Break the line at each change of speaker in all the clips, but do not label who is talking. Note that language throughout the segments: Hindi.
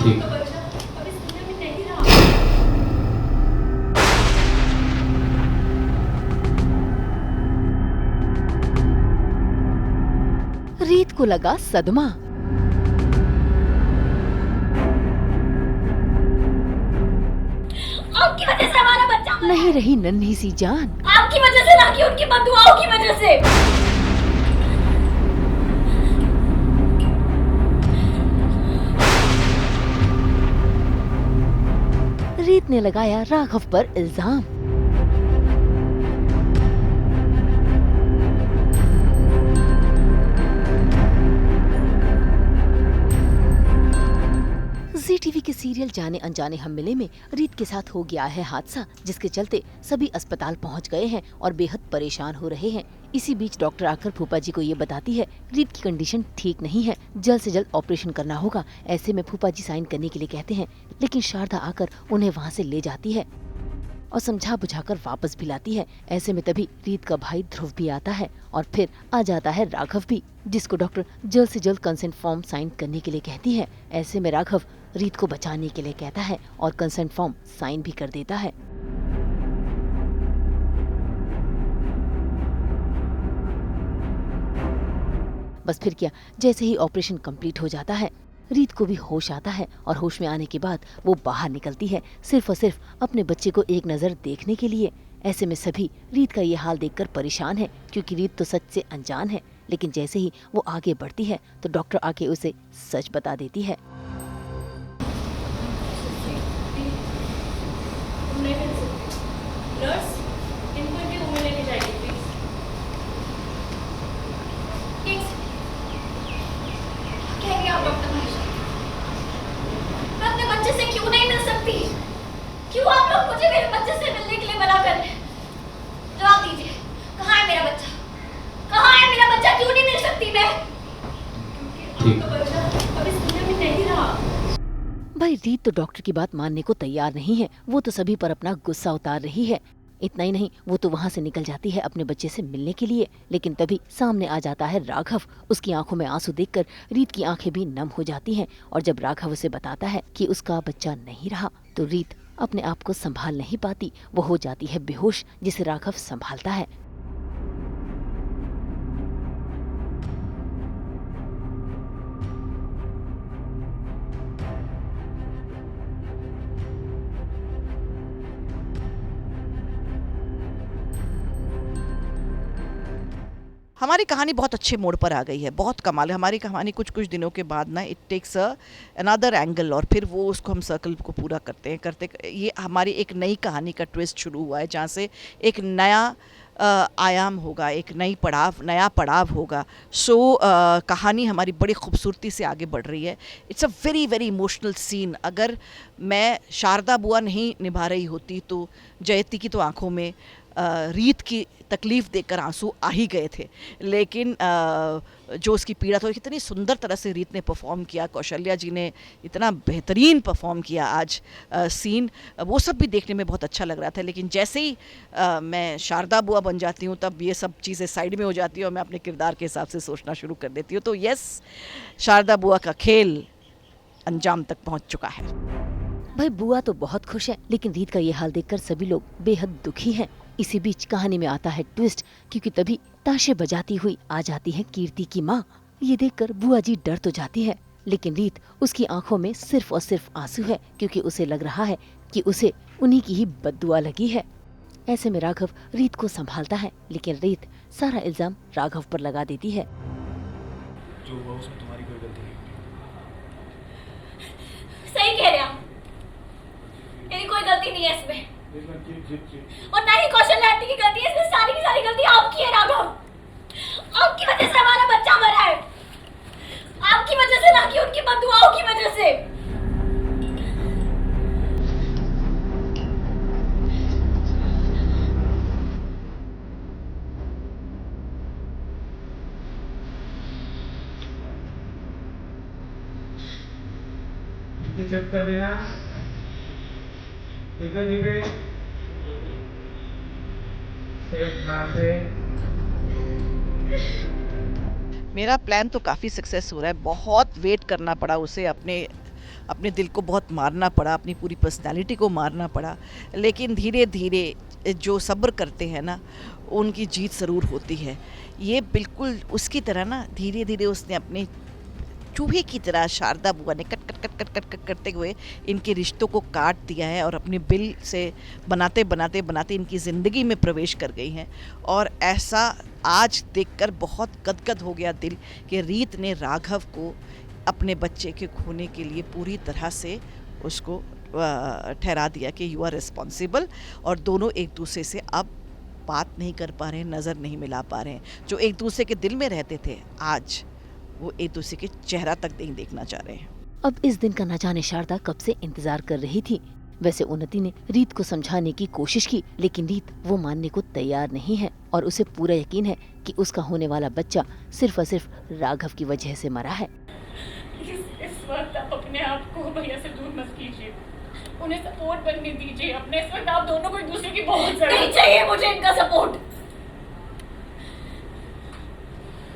ठीक।
आपका बच्चा अब इस दुनिया में नहीं रहा।
रीत को लगा सदमा।
आपकी वजह से हमारा बच्चा मरा
नहीं
है।
रही नन्ही सी जान।
आपकी वजह से ना कि उनकी बददुआओं की वजह से।
रीत ने लगाया राघव पर इल्जाम। जी टीवी के सीरियल जाने अनजाने हम मिले में रीत के साथ हो गया है हादसा, जिसके चलते सभी अस्पताल पहुंच गए हैं और बेहद परेशान हो रहे हैं। इसी बीच डॉक्टर आकर फूफा जी को ये बताती है रीत की कंडीशन ठीक नहीं है, जल्द से जल्द ऑपरेशन करना होगा। ऐसे में फूफा जी साइन करने के लिए कहते हैं, लेकिन शारदा आकर उन्हें वहाँ से ले जाती है और समझा बुझाकर वापस भी लाती है। ऐसे में तभी रीत का भाई ध्रुव भी आता है और फिर आ जाता है राघव भी, जिसको डॉक्टर जल्द से जल्द कंसेंट फॉर्म साइन करने के लिए कहती है। ऐसे में राघव रीत को बचाने के लिए कहता है और कंसेंट फॉर्म साइन भी कर देता है। बस फिर क्या, जैसे ही ऑपरेशन कंप्लीट हो जाता है रीत को भी होश आता है और होश में आने के बाद वो बाहर निकलती है, सिर्फ और सिर्फ अपने बच्चे को एक नज़र देखने के लिए। ऐसे में सभी रीत का ये हाल देखकर परेशान है, क्योंकि रीत तो सच से अनजान है। लेकिन जैसे ही वो आगे बढ़ती है तो डॉक्टर आके उसे सच बता देती है।
नर्स, इनको इनके रूम में लेके जाइए प्लीज। क्या कह रही हैं आप डॉक्टर मनीषा? मैं अपने बच्चे से क्यों नहीं मिल सकती? क्यों आप लोग मुझे मेरे बच्चे से मिलने के लिए मना कर रहे हैं? जवाब दीजिए, कहाँ है मेरा बच्चा? कहाँ है मेरा बच्चा? क्यों नहीं मिल सकती मैं? क्योंकि आपका बच्चा अब इस दुनिया में नहीं रहा।
भाई रीत तो डॉक्टर की बात मानने को तैयार नहीं है, वो तो सभी पर अपना गुस्सा उतार रही है। इतना ही नहीं, वो तो वहाँ से निकल जाती है अपने बच्चे से मिलने के लिए। लेकिन तभी सामने आ जाता है राघव। उसकी आंखों में आंसू देखकर रीत की आंखें भी नम हो जाती हैं और जब राघव उसे बताता है कि उसका बच्चा नहीं रहा तो रीत अपने आप को संभाल नहीं पाती, वो हो जाती है बेहोश, जिसे राघव संभालता है।
हमारी कहानी बहुत अच्छे मोड़ पर आ गई है, बहुत कमाल है। हमारी कहानी कुछ कुछ दिनों के बाद ना इट टेक्स अनदर एंगल और फिर वो उसको हम सर्कल को पूरा करते हैं ये हमारी एक नई कहानी का ट्विस्ट शुरू हुआ है, जहाँ से एक नया आयाम होगा, एक नया पड़ाव होगा। कहानी हमारी बड़ी खूबसूरती से आगे बढ़ रही है। It's a very very emotional scene. अगर मैं शारदा बुआ नहीं निभा रही होती तो जयती की तो आंखों में रीत की तकलीफ़ देखकर आंसू आ ही गए थे, लेकिन जो उसकी पीड़ा था, कितनी सुंदर तरह से रीत ने परफॉर्म किया, कौशल्या जी ने इतना बेहतरीन परफॉर्म किया आज सीन, वो सब भी देखने में बहुत अच्छा लग रहा था। लेकिन जैसे ही मैं शारदा बुआ बन जाती हूँ तब ये सब चीज़ें साइड में हो जाती हैं और मैं अपने किरदार के हिसाब से सोचना शुरू कर देती हूँ। तो यस, शारदा बुआ का खेल अंजाम तक पहुँच चुका है।
भाई बुआ तो बहुत खुश है, लेकिन रीत का ये हाल देखकर सभी लोग बेहद दुखी हैं। इसी बीच कहानी में आता है ट्विस्ट, क्योंकि तभी ताशे बजाती हुई आ जाती है कीर्ति की माँ। ये देखकर बुआ जी डर तो जाती है, लेकिन रीत उसकी आंखों में सिर्फ और सिर्फ आंसू है, क्योंकि उसे लग रहा है कि उसे उन्हीं की ही बद्दुआ लगी है। ऐसे में राघव रीत को संभालता है, लेकिन रीत सारा इल्जाम राघव पर लगा देती है।
जो हुआ उसमें तुम्हारी कोई गलती नहीं।
सही कह रहे हैं आप, मेरी कोई गलती नहीं है इसमें, और ना ही कौशल्या आंटी की गलती है। इसमें सारी की सारी गलती आपकी है राघव। आपकी वजह से हमारा बच्चा मरा है, आपकी वजह से, ना कि उनकी बददुआओं की वजह से।
चेक कर देना, ठीक है जी पे
मेरा प्लान तो काफ़ी सक्सेस हो रहा है। बहुत वेट करना पड़ा उसे अपने अपने दिल को बहुत मारना पड़ा, अपनी पूरी पर्सनालिटी को मारना पड़ा, लेकिन धीरे धीरे जो सब्र करते हैं ना उनकी जीत ज़रूर होती है। ये बिल्कुल उसकी तरह ना धीरे धीरे उसने अपने चूहे की तरह शारदा बुआ ने cut cut cut cut cut cut करते हुए इनके रिश्तों को काट दिया है और अपने बिल से बनाते बनाते बनाते इनकी ज़िंदगी में प्रवेश कर गई हैं। और ऐसा आज देखकर बहुत गदगद हो गया दिल कि रीत ने राघव को अपने बच्चे के खोने के लिए पूरी तरह से उसको ठहरा दिया कि यू आर रिस्पॉन्सिबल। और दोनों एक दूसरे से अब बात नहीं कर पा रहे हैं, नज़र नहीं मिला पा रहे हैं। जो एक दूसरे के दिल में रहते थे आज वो एक दूसरे के चेहरा तक नहीं देखना चाह रहे हैं।
अब इस दिन का न जाने शारदा कब से इंतजार कर रही थी। वैसे उन्नति ने रीत को समझाने की कोशिश की, लेकिन रीत वो मानने को तैयार नहीं है और उसे पूरा यकीन है कि उसका होने वाला बच्चा सिर्फ और सिर्फ राघव की वजह से मरा है।
इस वक्त आप अपने आप को भैया से दूर मत कीजिए, उन्हें सपोर्ट बनने दीजिए। अपने इस वक्त आप दोनों को एक दूसरे की बहुत जरूरत
नहीं चाहिए मुझे इनका सपोर्ट।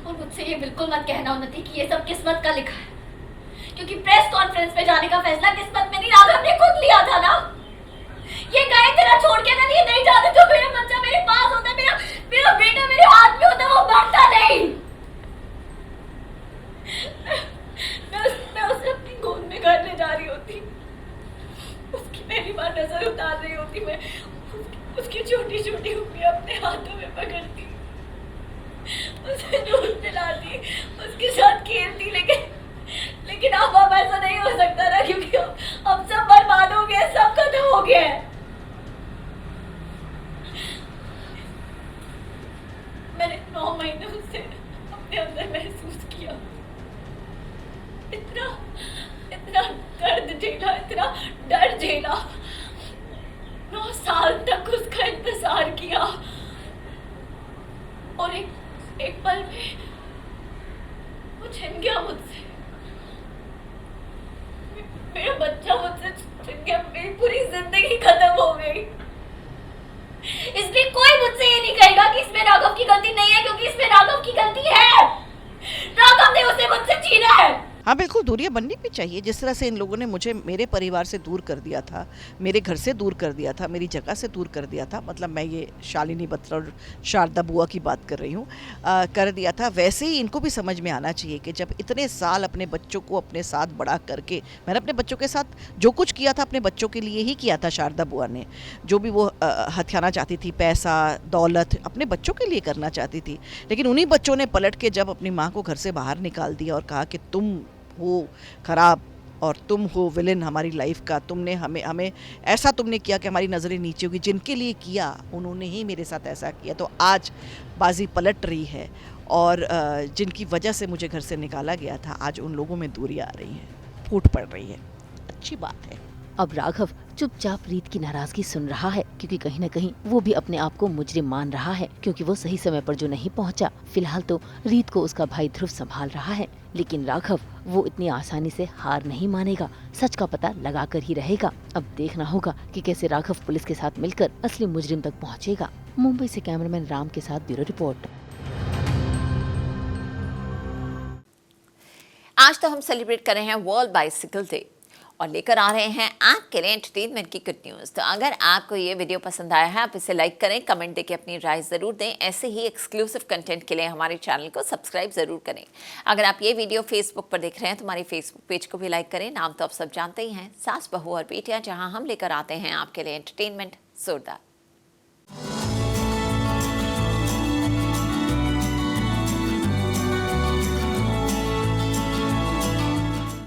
और मुझसे ये बिल्कुल मत कहना उन्नति कि ये सब किस्मत का लिखा है, क्योंकि प्रेस कॉन्फ्रेंस पे जाने का फैसला किस्मत में नहीं राघव ने खुद लिया था ना। ये गए तेरा छोड़ के अगर ये नहीं जाते तो मेरा बच्चा मेरे पास होता, मेरा बेटा मेरे हाथ में होता, वो मरता नहीं। मैं उसे अपनी गोद में घर ले जा रही होती, उसकी पहली बार नजर उतार रही होती, मैं उसकी छोटी छोटी उंगलियां अपने हाथों में पकड़ती, उसे दूध पिलाती, उसके साथ खेलती। लेकिन अब ऐसा नहीं हो सकता ना, क्योंकि अब सब बर्बाद हो गया, सब खत्म हो गया है। मैंने 9 महीने उससे अपने अंदर महसूस किया, इतना दर्द झेला, इतना डर झेला, 9 साल तक उसका इंतजार किया। और एक पल में वो छिन गया मुझसे, मेरा बच्चा मुझसे छिन गया, मेरी पूरी जिंदगी खत्म हो गई। इसलिए कोई मुझसे ये नहीं कहेगा कि इसमें राघव की गलती नहीं है, क्योंकि इसमें राघव की गलती है। राघव ने उसे मुझसे छीना है।
हाँ बिल्कुल, दूरियां बननी भी चाहिए। जिस तरह से इन लोगों ने मुझे मेरे परिवार से दूर कर दिया था, मेरे घर से दूर कर दिया था, मेरी जगह से दूर कर दिया था, मतलब मैं ये शालिनी बत्रा और शारदा बुआ की बात कर रही हूँ, कर दिया था, वैसे ही इनको भी समझ में आना चाहिए कि जब इतने साल अपने बच्चों को अपने साथ बड़ा करके, मैंने अपने बच्चों के साथ जो कुछ किया था अपने बच्चों के लिए ही किया था। शारदा बुआ ने जो भी वो हथियाना चाहती थी, पैसा दौलत अपने बच्चों के लिए करना चाहती थी, लेकिन उन्हीं बच्चों ने पलट के जब अपनी माँ को घर से बाहर निकाल दिया और कहा कि तुम हो खराब और तुम हो विलेन हमारी लाइफ का, तुमने हमें ऐसा तुमने किया कि हमारी नज़रें नीचे होगी, जिनके लिए किया उन्होंने ही मेरे साथ ऐसा किया। तो आज बाजी पलट रही है और जिनकी वजह से मुझे घर से निकाला गया था, आज उन लोगों में दूरी आ रही है, फूट पड़ रही है। अच्छी बात है।
अब राघव चुपचाप रीत की नाराजगी सुन रहा है, क्योंकि कहीं न कहीं वो भी अपने आप को मुजरिम मान रहा है, क्योंकि वो सही समय पर जो नहीं पहुंचा। फिलहाल तो रीत को उसका भाई ध्रुव संभाल रहा है, लेकिन राघव वो इतनी आसानी से हार नहीं मानेगा, सच का पता लगा कर ही रहेगा। अब देखना होगा कि कैसे राघव पुलिस के साथ मिलकर असली मुजरिम तक पहुँचेगा। मुंबई से कैमरामैन राम के साथ ब्यूरो रिपोर्ट।
आज तो हम सेलिब्रेट कर रहे हैं वर्ल्ड बाइसिकल डे और लेकर आ रहे हैं आपके लिए एंटरटेनमेंट की गुड न्यूज़। तो अगर आपको ये वीडियो पसंद आया है, आप इसे लाइक करें, कमेंट देके अपनी राय ज़रूर दें। ऐसे ही एक्सक्लूसिव कंटेंट के लिए हमारे चैनल को सब्सक्राइब ज़रूर करें। अगर आप ये वीडियो फेसबुक पर देख रहे हैं तो हमारे फेसबुक पेज को भी लाइक करें। नाम तो आप सब जानते ही हैं, सास बहू और बेटियाँ, जहाँ हम लेकर आते हैं आपके लिए एंटरटेनमेंट जोरदार।